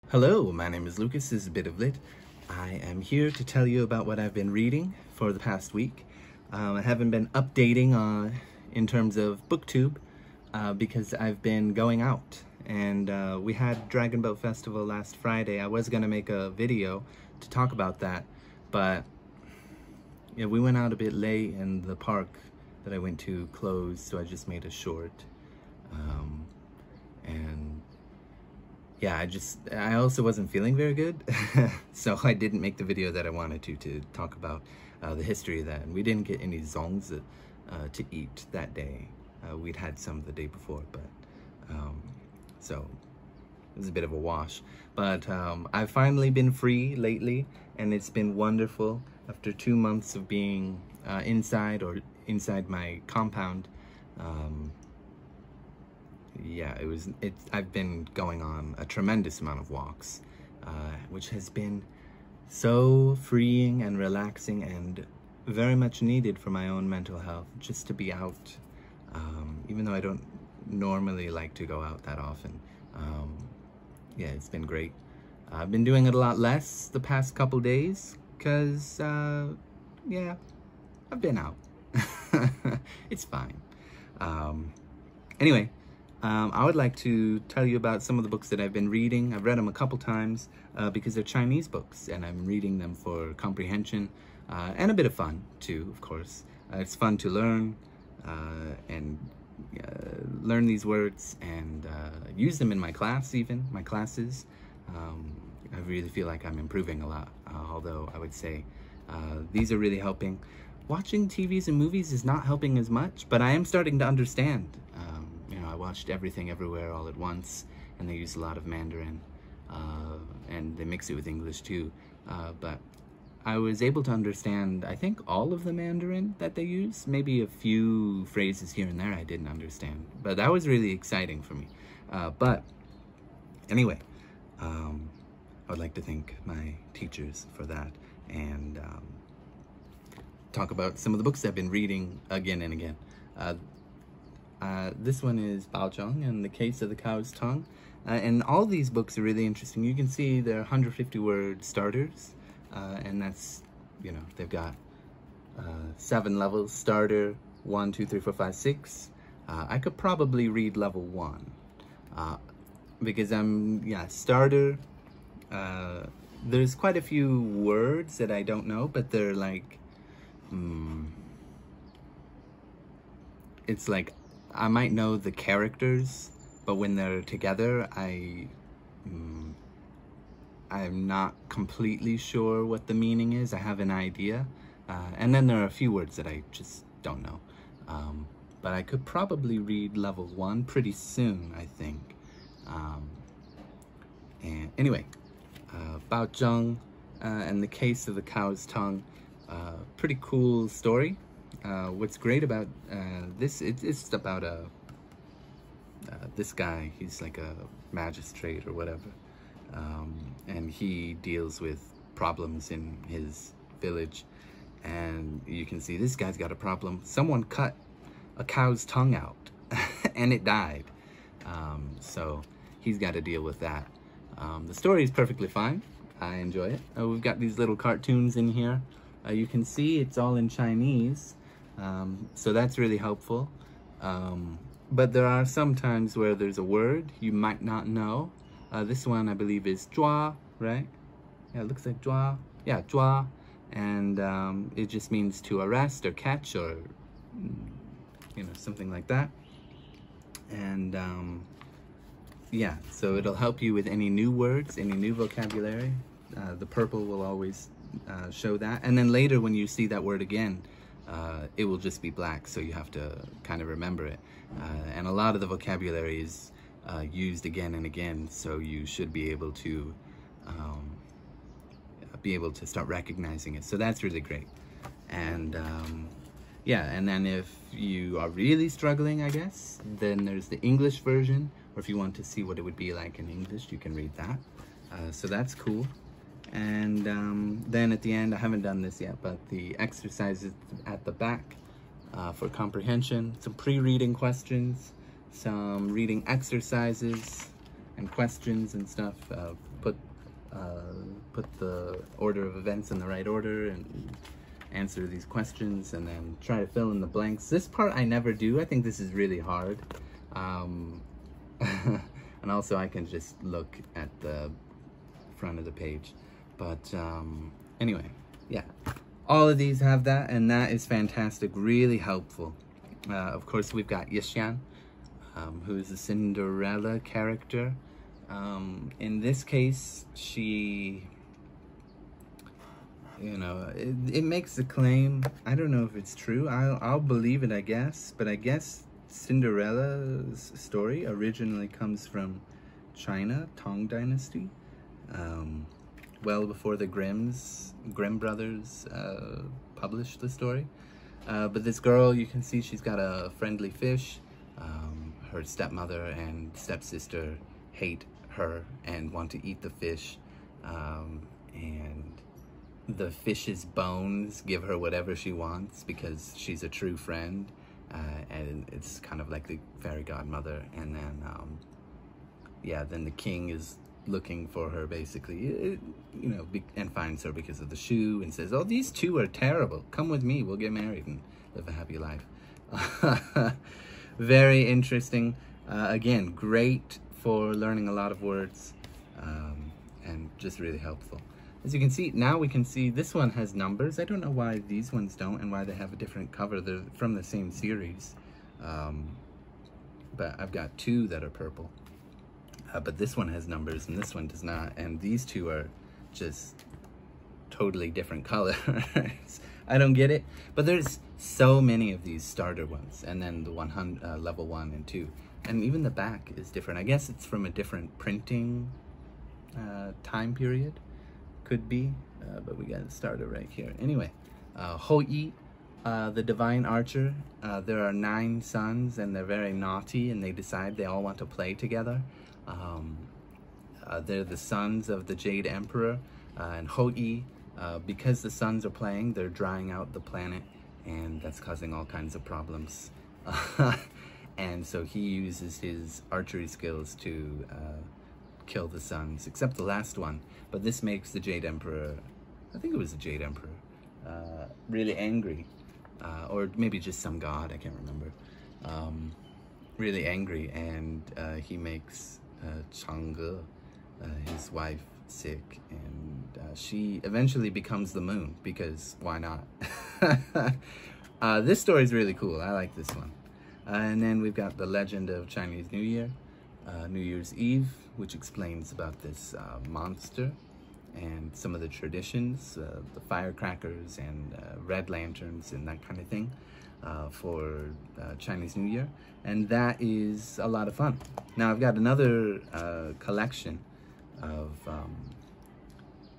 Hello, my name is Lucas. This is A Bit of Lit. I am here to tell you about what I've been reading for the past week. I haven't been updating in terms of BookTube because I've been going out. And we had Dragon Boat Festival last Friday. I was going to make a video to talk about that, but yeah, we went out a bit late and the park that I went to closed, so I just made a short. And yeah, I also wasn't feeling very good, so I didn't make the video that I wanted to talk about the history of that. And we didn't get any zongs to eat that day. We'd had some the day before, but so it was a bit of a wash. But I've finally been free lately, and it's been wonderful. After 2 months of being inside my compound, yeah, I've been going on a tremendous amount of walks, which has been so freeing and relaxing and very much needed for my own mental health, just to be out, even though I don't normally like to go out that often. Yeah, it's been great. I've been doing it a lot less the past couple days, because, yeah, I've been out. It's fine. Anyway, I would like to tell you about some of the books that I've been reading. I've read them a couple times because they're Chinese books, and I'm reading them for comprehension and a bit of fun too, of course. It's fun to learn and learn these words and use them in my classes. I really feel like I'm improving a lot, although I would say these are really helping. Watching TVs and movies is not helping as much, but I am starting to understand. You know, I watched Everything Everywhere All at Once, and they use a lot of Mandarin, and they mix it with English too. But I was able to understand, I think, all of the Mandarin that they use. Maybe a few phrases here and there I didn't understand, but that was really exciting for me. But anyway, I would like to thank my teachers for that, and talk about some of the books I've been reading again and again. This one is Bao Zheng and the Case of the Cow's Tongue. And all these books are really interesting. You can see they're 150 word starters. And that's, you know, they've got 7 levels. Starter, 1, 2, 3, 4, 5, 6. I could probably read level 1. Because starter. There's quite a few words that I don't know, but they're like, it's like, I might know the characters, but when they're together, I'm not completely sure what the meaning is. I have an idea. And then there are a few words that I just don't know. But I could probably read level 1 pretty soon, I think. And anyway, Bao Zheng and the Case of the Cow's Tongue. Pretty cool story. What's great about this, it's about this guy. He's like a magistrate or whatever, and he deals with problems in his village. And you can see this guy's got a problem. Someone cut a cow's tongue out and it died, so he's got to deal with that. The story is perfectly fine. I enjoy it. We've got these little cartoons in here. You can see it's all in Chinese, so that's really helpful. But there are some times where there's a word you might not know. This one I believe is zhua, right? Yeah, it looks like zhua. Yeah, zhua. And it just means to arrest or catch, or, you know, something like that. And yeah, so it'll help you with any new words, any new vocabulary. The purple will always show that. And then later when you see that word again, it will just be black, so you have to kind of remember it. And a lot of the vocabulary is used again and again, so you should be able to start recognizing it. So that's really great. And yeah, and then if you are really struggling, I guess, then there's the English version, or if you want to see what it would be like in English, you can read that. So that's cool. And then at the end, I haven't done this yet, but the exercises at the back for comprehension, some pre-reading questions, some reading exercises and questions and stuff, put the order of events in the right order and answer these questions, and then try to fill in the blanks. This part I never do. I think this is really hard. And also I can just look at the front of the page. But anyway, yeah. All of these have that, and that is fantastic, really helpful. Of course, we've got Yishan, who is a Cinderella character. In this case, she, you know, it makes a claim. I don't know if it's true. I'll believe it, I guess. But I guess Cinderella's story originally comes from China, Tang Dynasty. Well before the Grimm brothers published the story. But this girl, you can see she's got a friendly fish. Her stepmother and stepsister hate her and want to eat the fish. And the fish's bones give her whatever she wants because she's a true friend. And it's kind of like the fairy godmother. And then, yeah, then the king is looking for her, basically, you know, and finds her because of the shoe, and says, oh, these two are terrible. Come with me, we'll get married and live a happy life. Very interesting. Again, great for learning a lot of words, and just really helpful. As you can see, now we can see this one has numbers. I don't know why these ones don't and why they have a different cover. They're from the same series. But I've got two that are purple. But this one has numbers and this one does not. And these two are just totally different colors. I don't get it. But there's so many of these starter ones. And then the 100, level 1 and 2. And even the back is different. I guess it's from a different printing time period. Could be. But we got a starter right here. Anyway, Ho Yi, the divine archer. There are 9 sons and they're very naughty and they decide they all want to play together. They're the sons of the Jade Emperor, and Ho Yi, because the sons are playing, they're drying out the planet, and that's causing all kinds of problems. And so he uses his archery skills to kill the sons, except the last one. But this makes the Jade Emperor, I think it was the Jade Emperor, really angry, or maybe just some god, I can't remember. Really angry, and he makes Chang'e, his wife, sick, and she eventually becomes the moon, because why not? This story is really cool. I like this one. And then we've got the legend of Chinese New Year, New Year's Eve, which explains about this monster and some of the traditions, the firecrackers and red lanterns and that kind of thing for Chinese New Year. And that is a lot of fun. Now I've got another collection of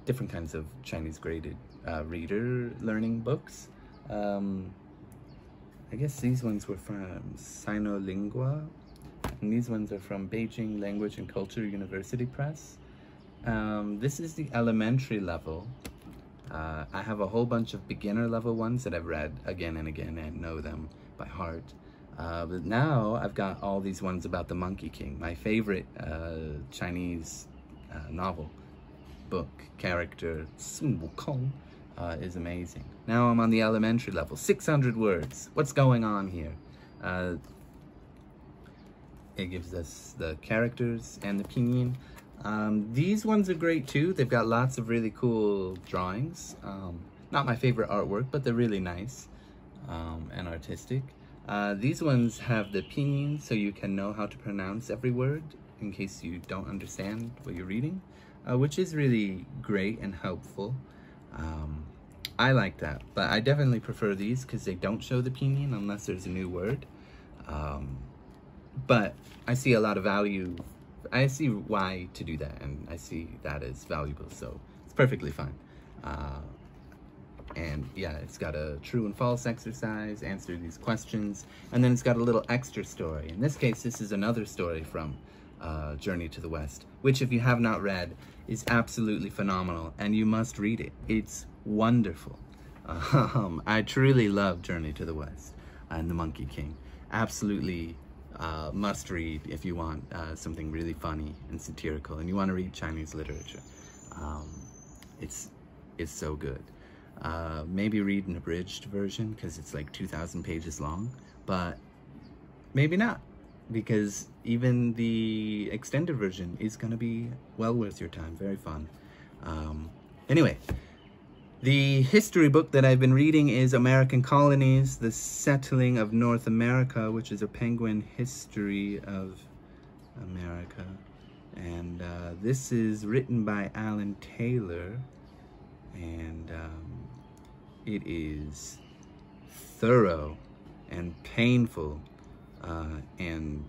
different kinds of Chinese graded reader learning books. I guess these ones were from Sinolingua, and these ones are from Beijing Language and Culture University Press. This is the elementary level. I have a whole bunch of beginner level ones that I've read again and again and know them by heart. But now I've got all these ones about the Monkey King, my favorite Chinese novel, book, character. Sun Wukong is amazing. Now I'm on the elementary level, 600 words. What's going on here? It gives us the characters and the pinyin. These ones are great too. They've got lots of really cool drawings. Not my favorite artwork, but they're really nice and artistic. These ones have the pinyin, so you can know how to pronounce every word in case you don't understand what you're reading, which is really great and helpful. I like that, but I definitely prefer these because they don't show the pinyin unless there's a new word. But I see a lot of value. I see why to do that, and I see that as valuable, so it's perfectly fine. And yeah, it's got a true and false exercise, answer these questions, and then it's got a little extra story. In this case, this is another story from Journey to the West, which if you have not read, is absolutely phenomenal, and you must read it. It's wonderful. I truly love Journey to the West and the Monkey King. Absolutely must read if you want something really funny and satirical and you want to read Chinese literature. It's so good. Maybe read an abridged version because it's like 2,000 pages long, but maybe not, because even the extended version is going to be well worth your time. Very fun. Anyway, the history book that I've been reading is American Colonies, The Settling of North America, which is a Penguin history of America. And this is written by Alan Taylor, and it is thorough and painful and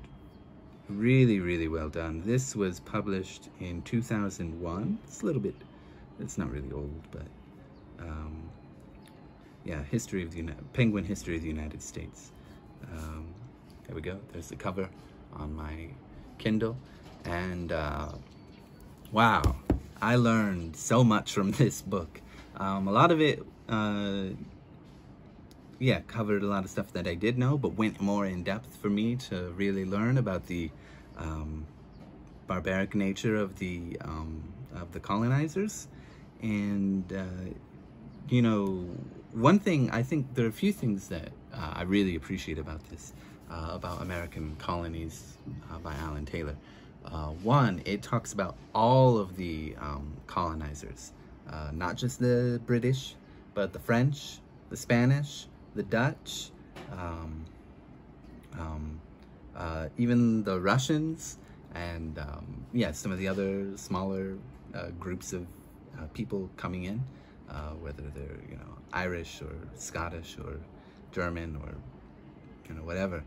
really, really well done. This was published in 2001. It's a little bit, it's not really old, but yeah, Penguin History of the United States. There we go. There's the cover on my Kindle. And wow, I learned so much from this book. A lot of it, yeah, covered a lot of stuff that I did know, but went more in depth for me to really learn about the barbaric nature of the colonizers. And you know, one thing, I think there are a few things that I really appreciate about this, about American Colonies by Alan Taylor. One, it talks about all of the colonizers, not just the British, but the French, the Spanish, the Dutch, even the Russians, and yeah, some of the other smaller groups of people coming in, whether they're, you know, Irish or Scottish or German or, you know, whatever.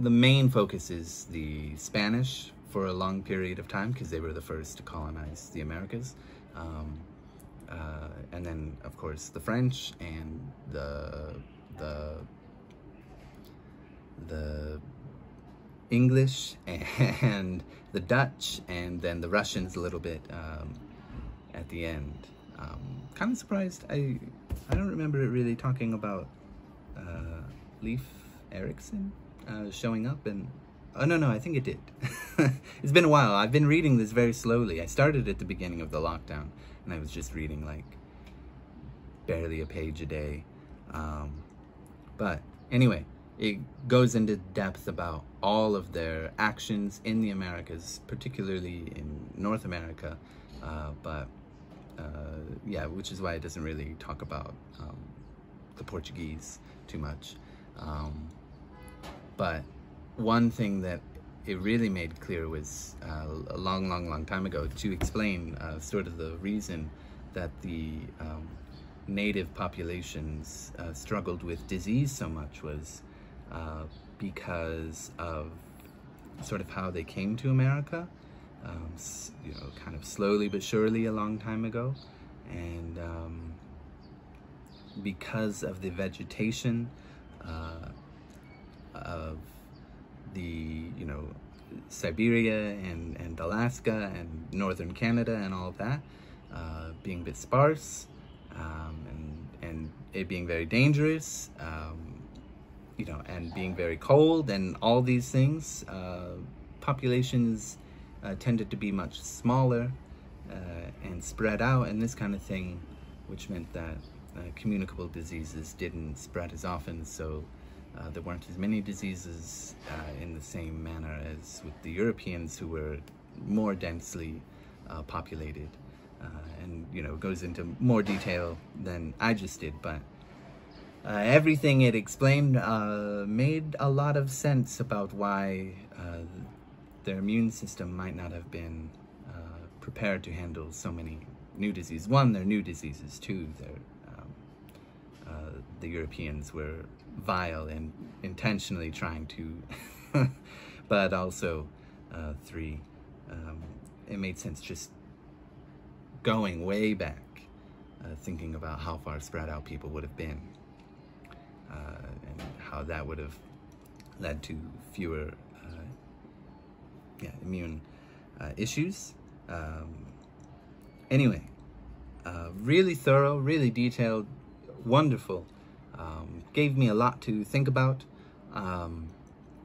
The main focus is the Spanish for a long period of time because they were the first to colonize the Americas. And then, of course, the French and the English and the Dutch, and then the Russians a little bit at the end. Kind of surprised. I don't remember it really talking about Leif Erikson showing up, and oh no, I think it did. It's been a while. I've been reading this very slowly. I started at the beginning of the lockdown, and I was just reading like barely a page a day. But anyway, it goes into depth about all of their actions in the Americas, particularly in North America, but yeah, which is why it doesn't really talk about the Portuguese too much. But one thing that it really made clear was a long time ago, to explain sort of the reason that the native populations struggled with disease so much was because of sort of how they came to America, you know, kind of slowly but surely a long time ago. And because of the vegetation of the, you know, Siberia and Alaska and northern Canada and all of that being a bit sparse, and it being very dangerous, you know, and being very cold and all these things, populations tended to be much smaller and spread out and this kind of thing, which meant that communicable diseases didn't spread as often, so there weren't as many diseases in the same manner as with the Europeans, who were more densely populated. And, you know, goes into more detail than I just did, but everything it explained made a lot of sense about why their immune system might not have been prepared to handle so many new diseases. One, they're new diseases. Two, the Europeans were vile and intentionally trying to, but also three, it made sense just going way back, thinking about how far spread out people would have been, and how that would have led to fewer immune issues. Anyway, really thorough, really detailed, wonderful. Gave me a lot to think about,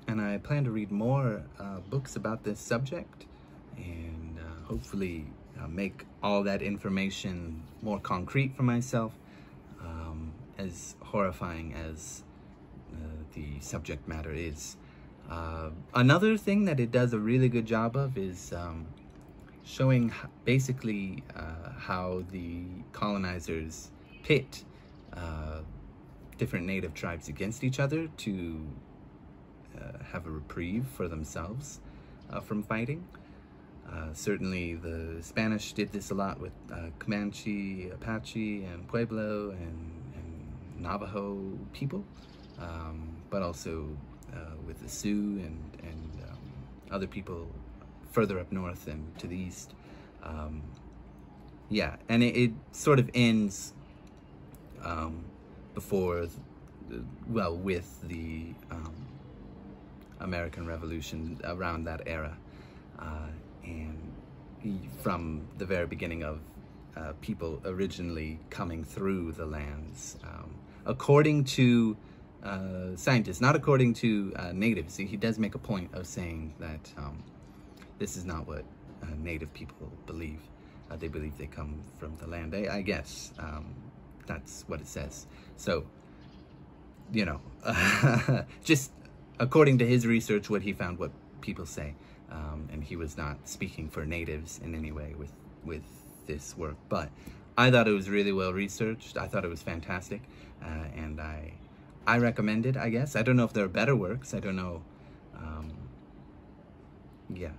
and I plan to read more books about this subject, and hopefully make all that information more concrete for myself, as horrifying as the subject matter is. Another thing that it does a really good job of is showing basically how the colonizers pit different native tribes against each other to have a reprieve for themselves from fighting. Certainly the Spanish did this a lot with Comanche, Apache, and Pueblo, and Navajo people, but also with the Sioux and other people further up north and to the east. Yeah, and it sort of ends before, well, with the American Revolution, around that era, and from the very beginning of people originally coming through the lands, according to scientists, not according to natives. He does make a point of saying that this is not what native people believe. They believe they come from the land. I guess that's what it says. So, you know, just according to his research, what he found, what people say, and he was not speaking for natives in any way with this work. But I thought it was really well researched. I thought it was fantastic, and I recommend it, I guess. I don't know if there are better works. I don't know, yeah,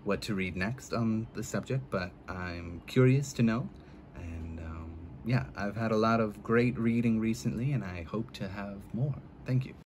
what to read next on the subject, but I'm curious to know. And yeah, I've had a lot of great reading recently, and I hope to have more. Thank you.